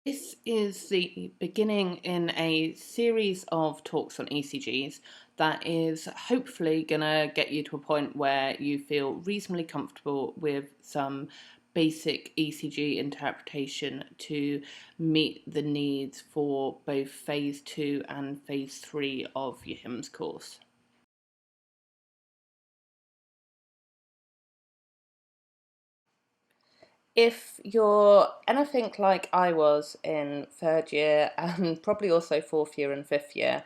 This is the beginning in a series of talks on ECGs that is hopefully going to get you to a point where you feel reasonably comfortable with some basic ECG interpretation to meet the needs for both phase 2 and phase 3 of your HIMSS course. If you're anything like I was in third year and probably also fourth year and fifth year,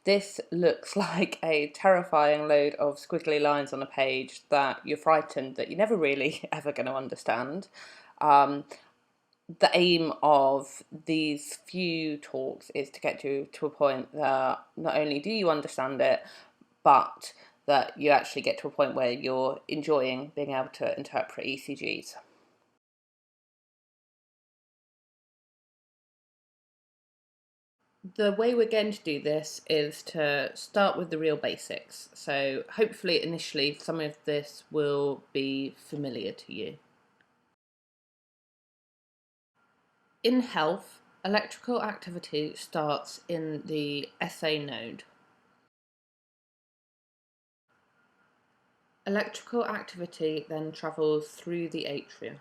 this looks like a terrifying load of squiggly lines on a page that you're frightened that you're never really ever going to understand. The aim of these few talks is to get you to a point that not only do you understand it, but that you actually get to a point where you're enjoying being able to interpret ECGs. The way we're going to do this is to start with the real basics. So hopefully initially some of this will be familiar to you. In health, electrical activity starts in the SA node. Electrical activity then travels through the atria.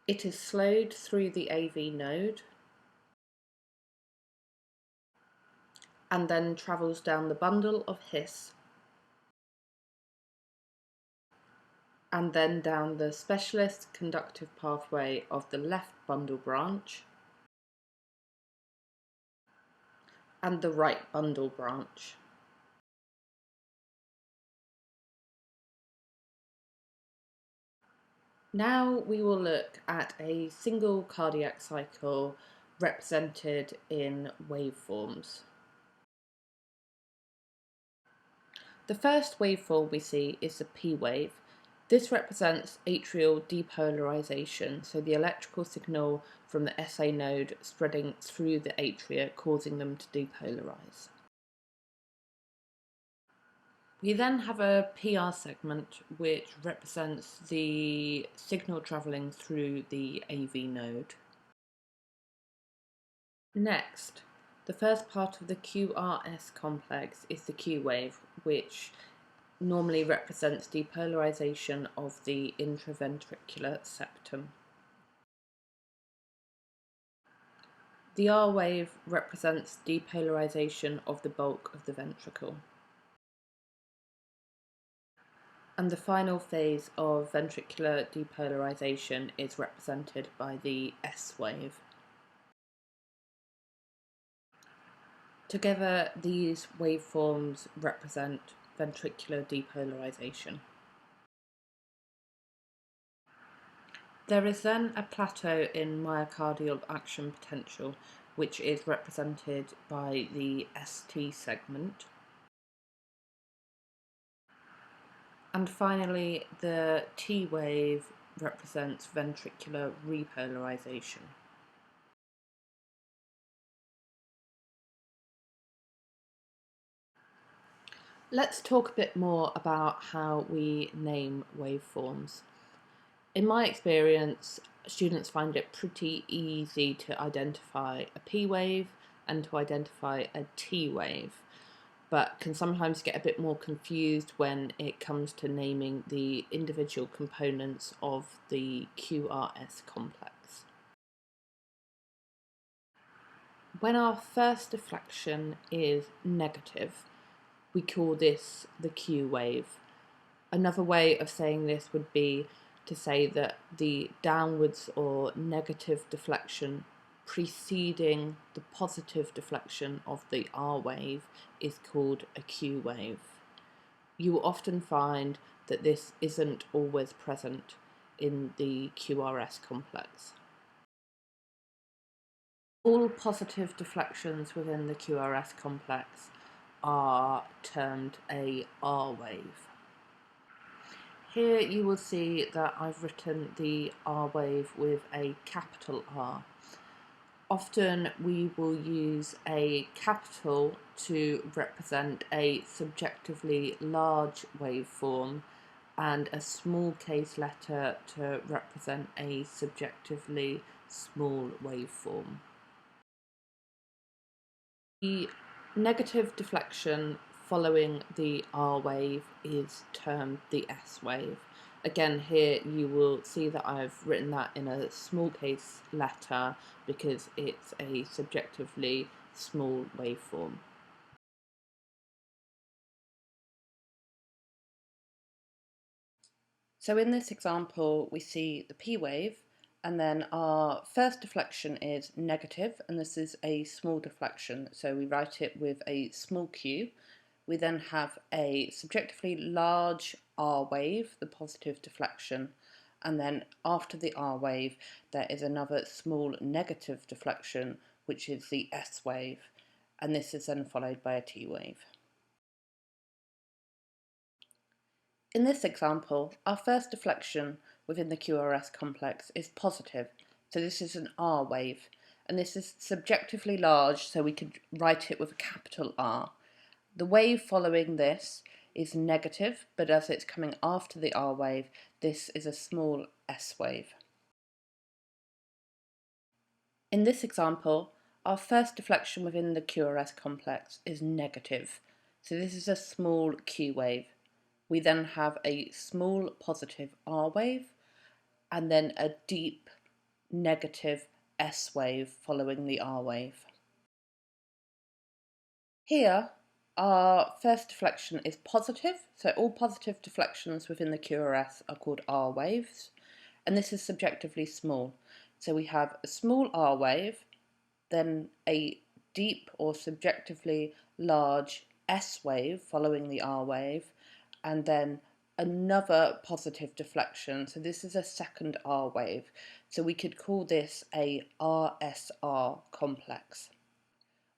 It is slowed through the AV node and then travels down the bundle of His and then down the specialist conductive pathway of the left bundle branch and the right bundle branch. Now we will look at a single cardiac cycle represented in waveforms. The first waveform we see is the P wave. This represents atrial depolarization, so the electrical signal from the SA node spreading through the atria, causing them to depolarize. We then have a PR segment which represents the signal travelling through the AV node. Next, the first part of the QRS complex is the Q wave, which normally represents depolarization of the intraventricular septum. The R wave represents depolarization of the bulk of the ventricle. And the final phase of ventricular depolarization is represented by the S wave. Together, these waveforms represent ventricular depolarization. There is then a plateau in myocardial action potential, which is represented by the ST segment. And finally, the T wave represents ventricular repolarization. Let's talk a bit more about how we name waveforms. In my experience, students find it pretty easy to identify a P wave and to identify a T wave, but can sometimes get a bit more confused when it comes to naming the individual components of the QRS complex. When our first deflection is negative, we call this the Q wave. Another way of saying this would be to say that the downwards or negative deflection preceding the positive deflection of the R wave is called a Q wave. You will often find that this isn't always present in the QRS complex. All positive deflections within the QRS complex are termed a R wave. Here you will see that I've written the R wave with a capital R. Often we will use a capital to represent a subjectively large waveform and a small case letter to represent a subjectively small waveform. The negative deflection following the R wave is termed the S wave. Again, here you will see that I've written that in a small case letter because it's a subjectively small waveform. So in this example, we see the P wave, and then our first deflection is negative, and this is a small deflection, so we write it with a small q. We then have a subjectively large R wave, the positive deflection, and then after the R wave, there is another small negative deflection, which is the S wave, and this is then followed by a T wave. In this example, our first deflection within the QRS complex is positive, so this is an R wave, and this is subjectively large, so we could write it with a capital R. The wave following this is negative, but as it's coming after the R wave, this is a small S wave. In this example, our first deflection within the QRS complex is negative, so this is a small Q wave. We then have a small positive R wave and then a deep negative S wave following the R wave. Here, our first deflection is positive, so all positive deflections within the QRS are called R waves, and this is subjectively small. So we have a small R wave, then a deep or subjectively large S wave following the R wave, and then another positive deflection. So this is a second R wave. So we could call this a RSR complex.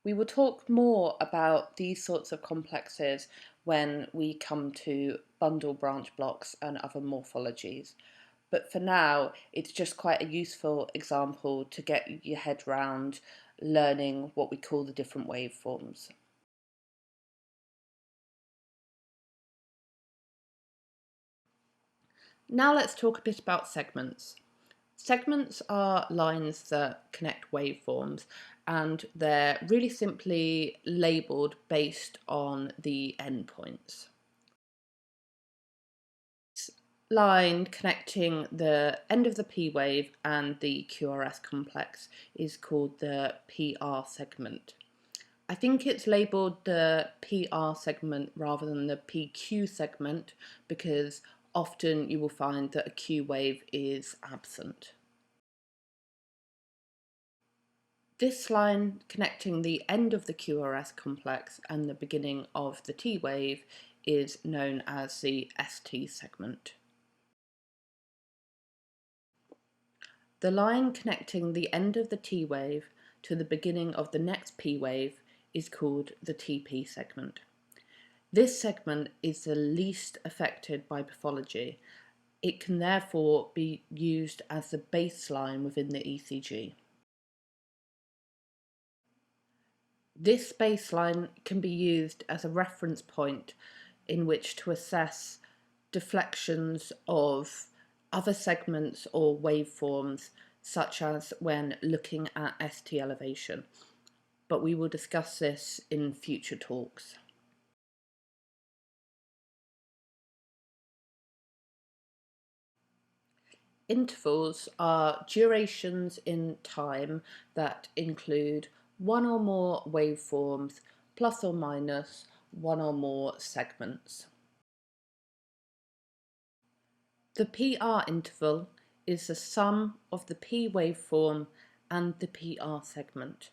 We will talk more about these sorts of complexes when we come to bundle branch blocks and other morphologies. But for now, it's just quite a useful example to get your head round learning what we call the different waveforms. Now let's talk a bit about segments. Segments are lines that connect waveforms, and they're really simply labelled based on the endpoints. This line connecting the end of the P wave and the QRS complex is called the PR segment. I think it's labelled the PR segment rather than the PQ segment because often you will find that a Q wave is absent. This line connecting the end of the QRS complex and the beginning of the T wave is known as the ST segment. The line connecting the end of the T wave to the beginning of the next P wave is called the TP segment. This segment is the least affected by pathology. It can therefore be used as the baseline within the ECG. This baseline can be used as a reference point in which to assess deflections of other segments or waveforms, such as when looking at ST elevation. But we will discuss this in future talks. Intervals are durations in time that include one or more waveforms plus or minus one or more segments. The PR interval is the sum of the P waveform and the PR segment.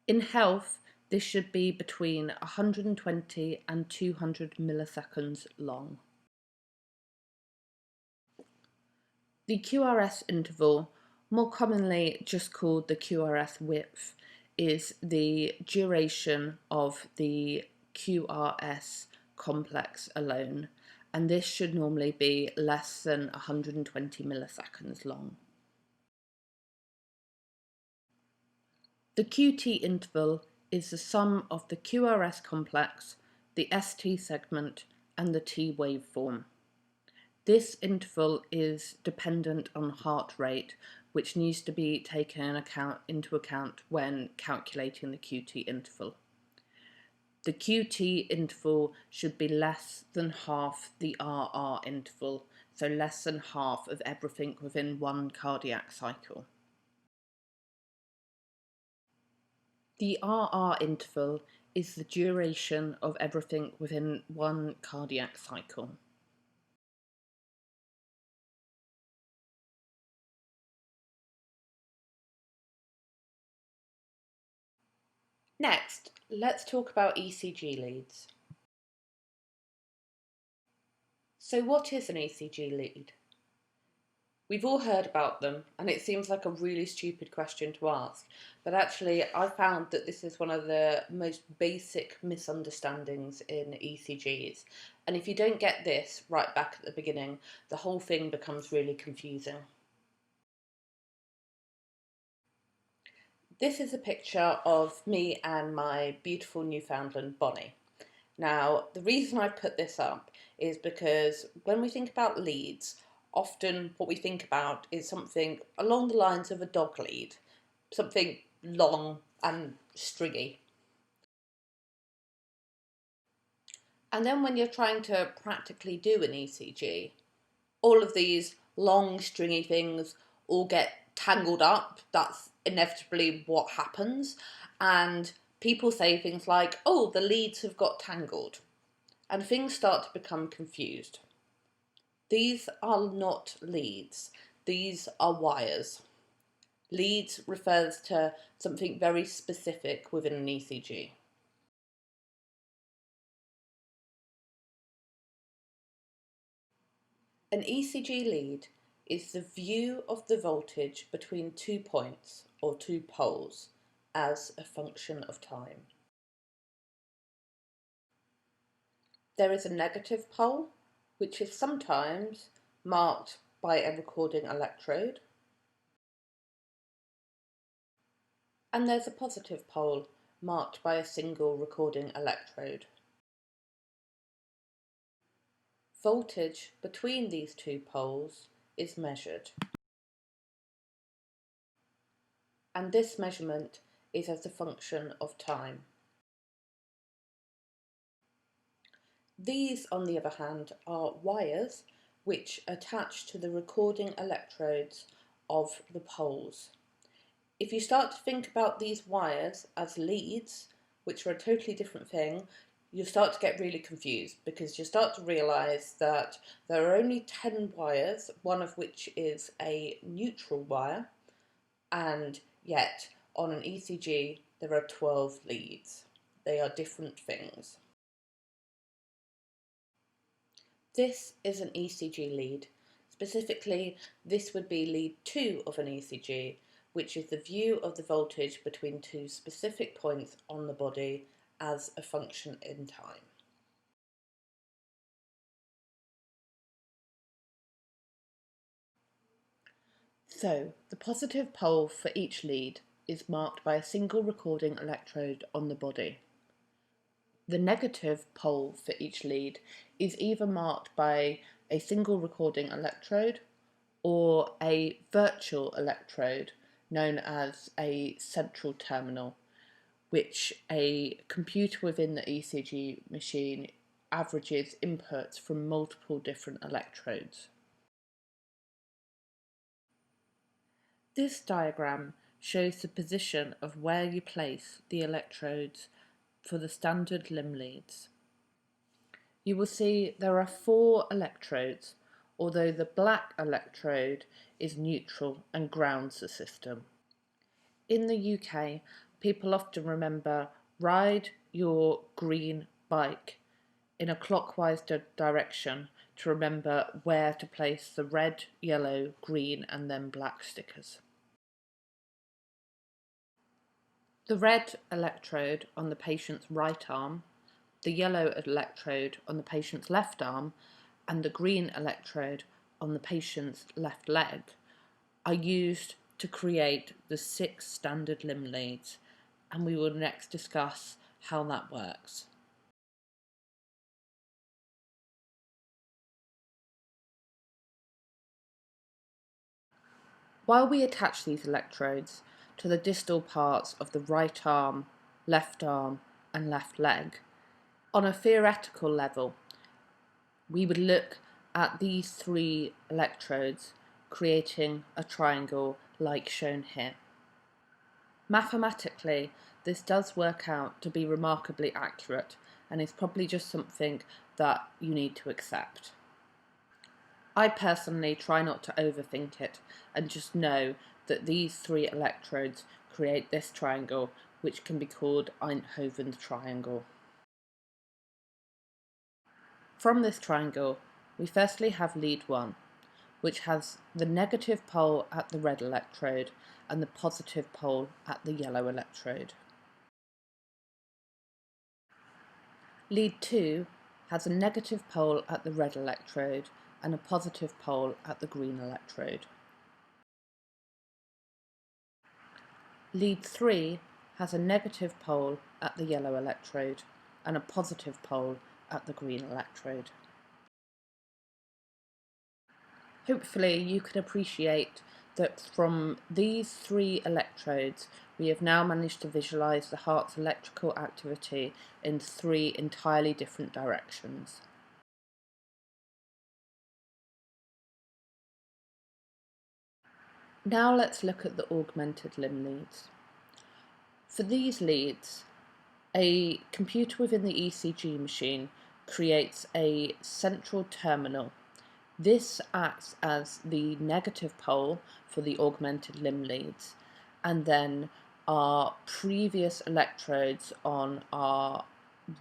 In health, this should be between 120 and 200 milliseconds long. The QRS interval, more commonly just called the QRS width, is the duration of the QRS complex alone, and this should normally be less than 120 milliseconds long. The QT interval is the sum of the QRS complex, the ST segment, and the T waveform. This interval is dependent on heart rate, which needs to be taken into account when calculating the QT interval. The QT interval should be less than half the RR interval, so less than half of everything within one cardiac cycle. The RR interval is the duration of everything within one cardiac cycle. Next, let's talk about ECG leads. So what is an ECG lead? We've all heard about them, and it seems like a really stupid question to ask, but actually I found that this is one of the most basic misunderstandings in ECGs, and if you don't get this right back at the beginning, the whole thing becomes really confusing. This is a picture of me and my beautiful Newfoundland Bonnie. Now, the reason I put this up is because when we think about leads, often what we think about is something along the lines of a dog lead, something long and stringy. And then when you're trying to practically do an ECG, all of these long stringy things all get tangled up. That's inevitably what happens. And people say things like, oh, the leads have got tangled. And things start to become confused. These are not leads. These are wires. Leads refers to something very specific within an ECG. An ECG lead is the view of the voltage between 2 points, or 2 poles, as a function of time. There is a negative pole, which is sometimes marked by a recording electrode, and there's a positive pole marked by a single recording electrode. Voltage between these 2 poles is measured, and this measurement is as a function of time. These, on the other hand, are wires which attach to the recording electrodes of the poles. If you start to think about these wires as leads, which are a totally different thing, you start to get really confused because you start to realise that there are only 10 wires, one of which is a neutral wire, and yet on an ECG there are 12 leads. They are different things. This is an ECG lead. Specifically, this would be lead 2 of an ECG, which is the view of the voltage between 2 specific points on the body as a function in time. So, the positive pole for each lead is marked by a single recording electrode on the body. The negative pole for each lead is either marked by a single recording electrode or a virtual electrode known as a central terminal, which a computer within the ECG machine averages inputs from multiple different electrodes. This diagram shows the position of where you place the electrodes for the standard limb leads. You will see there are 4 electrodes, although the black electrode is neutral and grounds the system. In the UK, people often remember ride your green bike in a clockwise direction to remember where to place the red, yellow, green and then black stickers. The red electrode on the patient's right arm, the yellow electrode on the patient's left arm, and the green electrode on the patient's left leg are used to create the 6 standard limb leads, and we will next discuss how that works. While we attach these electrodes to the distal parts of the right arm, and left leg, on a theoretical level, we would look at these three electrodes creating a triangle like shown here. Mathematically, this does work out to be remarkably accurate and is probably just something that you need to accept. I personally try not to overthink it and just know that these three electrodes create this triangle, which can be called Einthoven's triangle. From this triangle, we firstly have lead 1, which has the negative pole at the red electrode and the positive pole at the yellow electrode. Lead 2 has a negative pole at the red electrode and a positive pole at the green electrode. Lead 3 has a negative pole at the yellow electrode and a positive pole at the green electrode. Hopefully you can appreciate that from these three electrodes we have now managed to visualise the heart's electrical activity in three entirely different directions. Now let's look at the augmented limb leads. For these leads, a computer within the ECG machine creates a central terminal. This acts as the negative pole for the augmented limb leads, and then our previous electrodes on our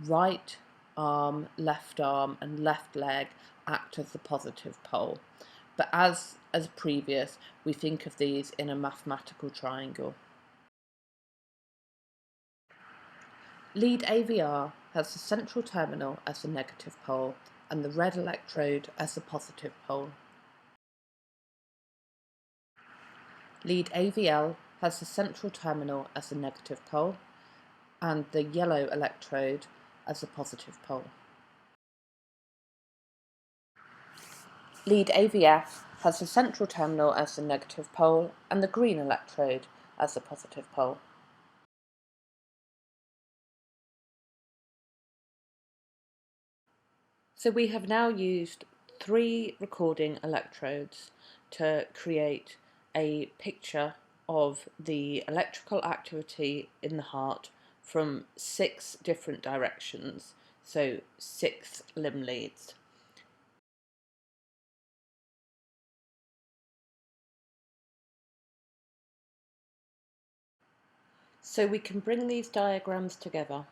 right arm, and left leg act as the positive pole. But as previous, we think of these in a mathematical triangle. Lead AVR has the central terminal as the negative pole and the red electrode as the positive pole. Lead AVL has the central terminal as the negative pole and the yellow electrode as the positive pole. Lead AVF has the central terminal as the negative pole and the green electrode as the positive pole. So we have now used three recording electrodes to create a picture of the electrical activity in the heart from 6 different directions, so 6 limb leads. So we can bring these diagrams together.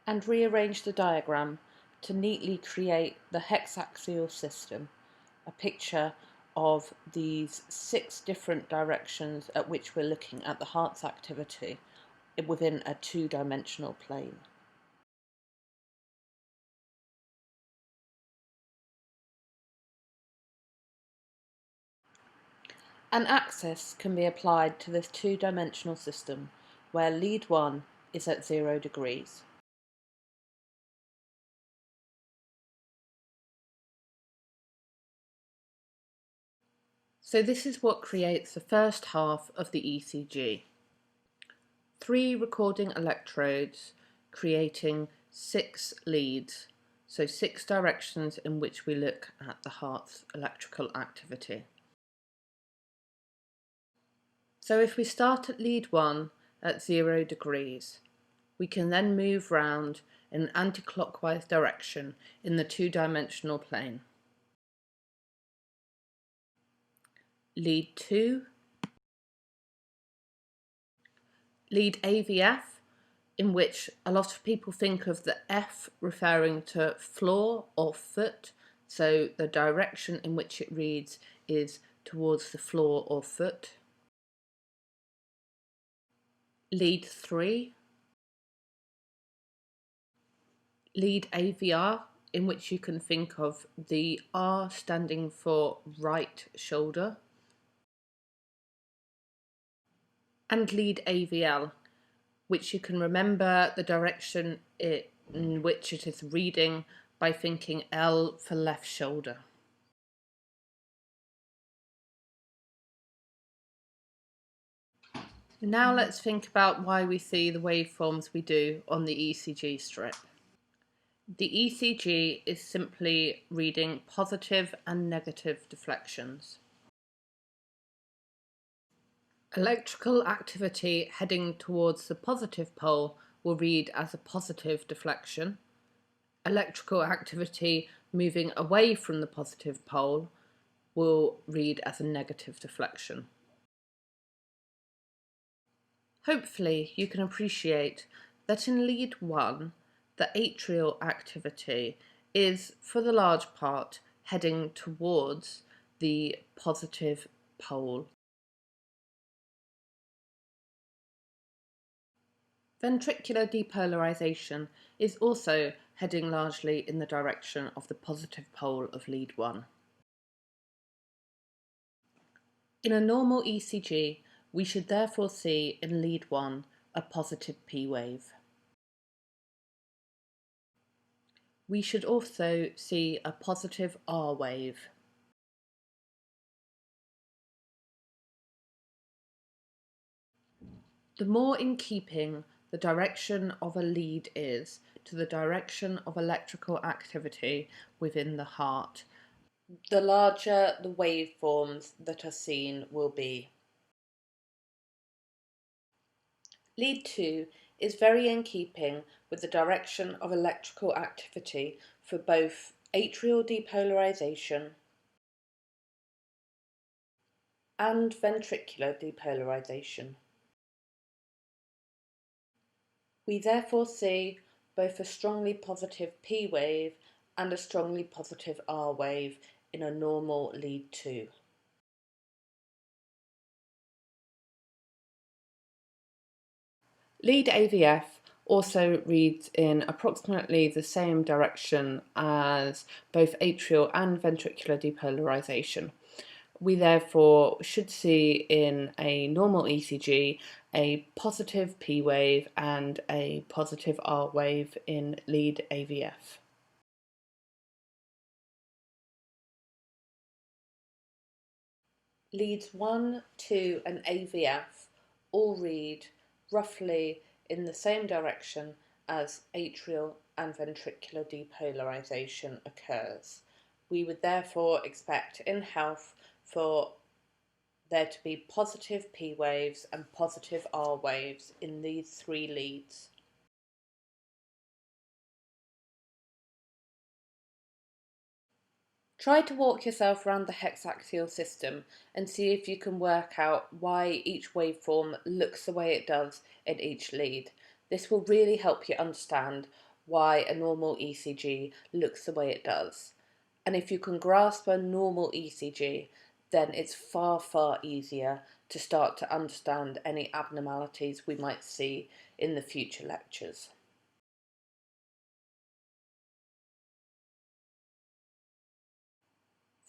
And rearrange the diagram to neatly create the hexaxial system, a picture of these 6 different directions at which we're looking at the heart's activity within a 2-dimensional plane. An axis can be applied to this 2-dimensional system where lead 1 is at 0 degrees. So this is what creates the first half of the ECG. 3 recording electrodes creating 6 leads, so 6 directions in which we look at the heart's electrical activity. So if we start at lead 1 at 0 degrees, we can then move round in an anti-clockwise direction in the 2-dimensional plane. Lead 2, lead AVF, in which a lot of people think of the F referring to floor or foot, so the direction in which it reads is towards the floor or foot. Lead 3, lead AVR, in which you can think of the R standing for right shoulder, and lead AVL, which you can remember the direction it in which it is reading by thinking L for left shoulder. Now let's think about why we see the waveforms we do on the ECG strip. The ECG is simply reading positive and negative deflections. Electrical activity heading towards the positive pole will read as a positive deflection. Electrical activity moving away from the positive pole will read as a negative deflection. Hopefully you can appreciate that in lead 1, the atrial activity is, for the large part, heading towards the positive pole. Ventricular depolarization is also heading largely in the direction of the positive pole of lead 1. In a normal ECG, we should therefore see in lead 1 a positive P wave. We should also see a positive R wave. The more in keeping the direction of a lead is to the direction of electrical activity within the heart, the larger the waveforms that are seen will be. Lead 2 is very in keeping with the direction of electrical activity for both atrial depolarization and ventricular depolarization. We therefore see both a strongly positive P wave and a strongly positive R wave in a normal lead 2. Lead AVF also reads in approximately the same direction as both atrial and ventricular depolarization. We therefore should see in a normal ECG a positive P wave and a positive R wave in lead AVF. Leads 1, 2 and AVF all read roughly in the same direction as atrial and ventricular depolarization occurs. We would therefore expect in health for there to be positive P waves and positive R waves in these 3 leads. Try to walk yourself around the hexaxial system and see if you can work out why each waveform looks the way it does in each lead. This will really help you understand why a normal ECG looks the way it does. And if you can grasp a normal ECG, then it's far, far easier to start to understand any abnormalities we might see in the future lectures.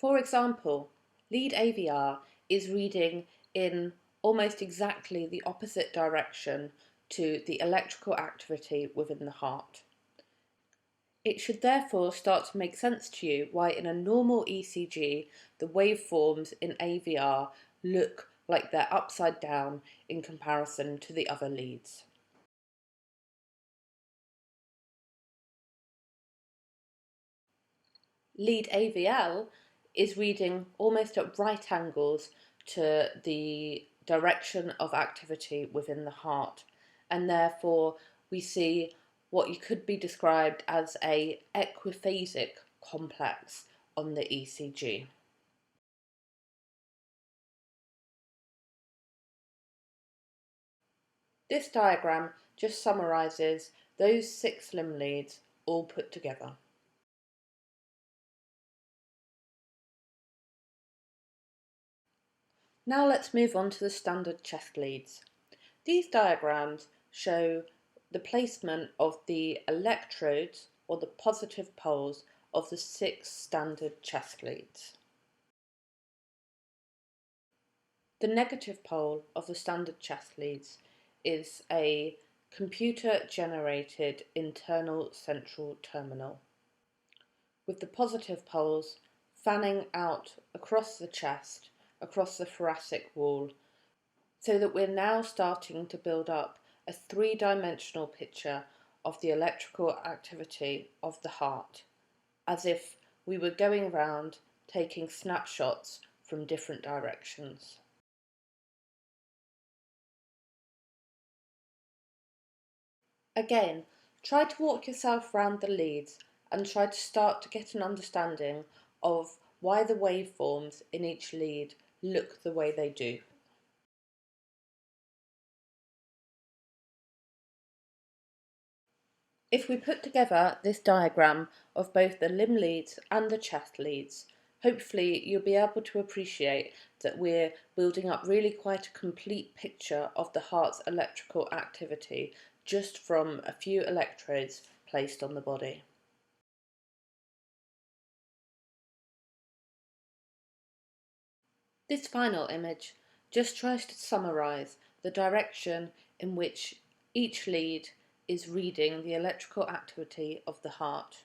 For example, lead AVR is reading in almost exactly the opposite direction to the electrical activity within the heart. It should therefore start to make sense to you why in a normal ECG the waveforms in AVR look like they're upside down in comparison to the other leads. Lead AVL is reading almost at right angles to the direction of activity within the heart, and therefore we see what could be described as a equiphasic complex on the ECG. This diagram just summarises those 6 limb leads all put together. Now let's move on to the standard chest leads. These diagrams show the placement of the electrodes or the positive poles of the 6 standard chest leads. The negative pole of the standard chest leads is a computer-generated internal central terminal, with the positive poles fanning out across the chest, across the thoracic wall, so that we're now starting to build up a three-dimensional picture of the electrical activity of the heart, as if we were going around taking snapshots from different directions. Again, try to walk yourself round the leads and try to start to get an understanding of why the waveforms in each lead look the way they do. If we put together this diagram of both the limb leads and the chest leads, hopefully you'll be able to appreciate that we're building up really quite a complete picture of the heart's electrical activity just from a few electrodes placed on the body. This final image just tries to summarise the direction in which each lead is reading the electrical activity of the heart.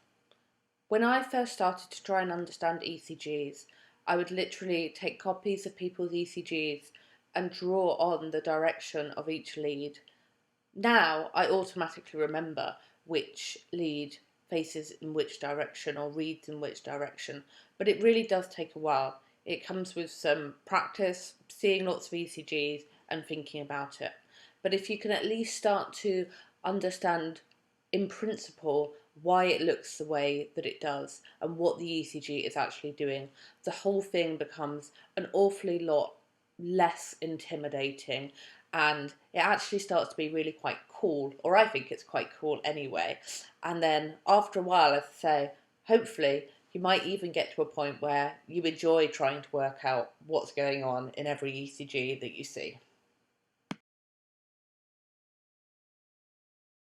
When I first started to try and understand ECGs, I would literally take copies of people's ECGs and draw on the direction of each lead. Now I automatically remember which lead faces in which direction or reads in which direction, but it really does take a while. It comes with some practice, seeing lots of ECGs and thinking about it. But if you can at least start to understand in principle why it looks the way that it does and what the ECG is actually doing, the whole thing becomes an awfully lot less intimidating, and it actually starts to be really quite cool, or I think it's quite cool anyway. And then after a while, as I say, hopefully you might even get to a point where you enjoy trying to work out what's going on in every ECG that you see.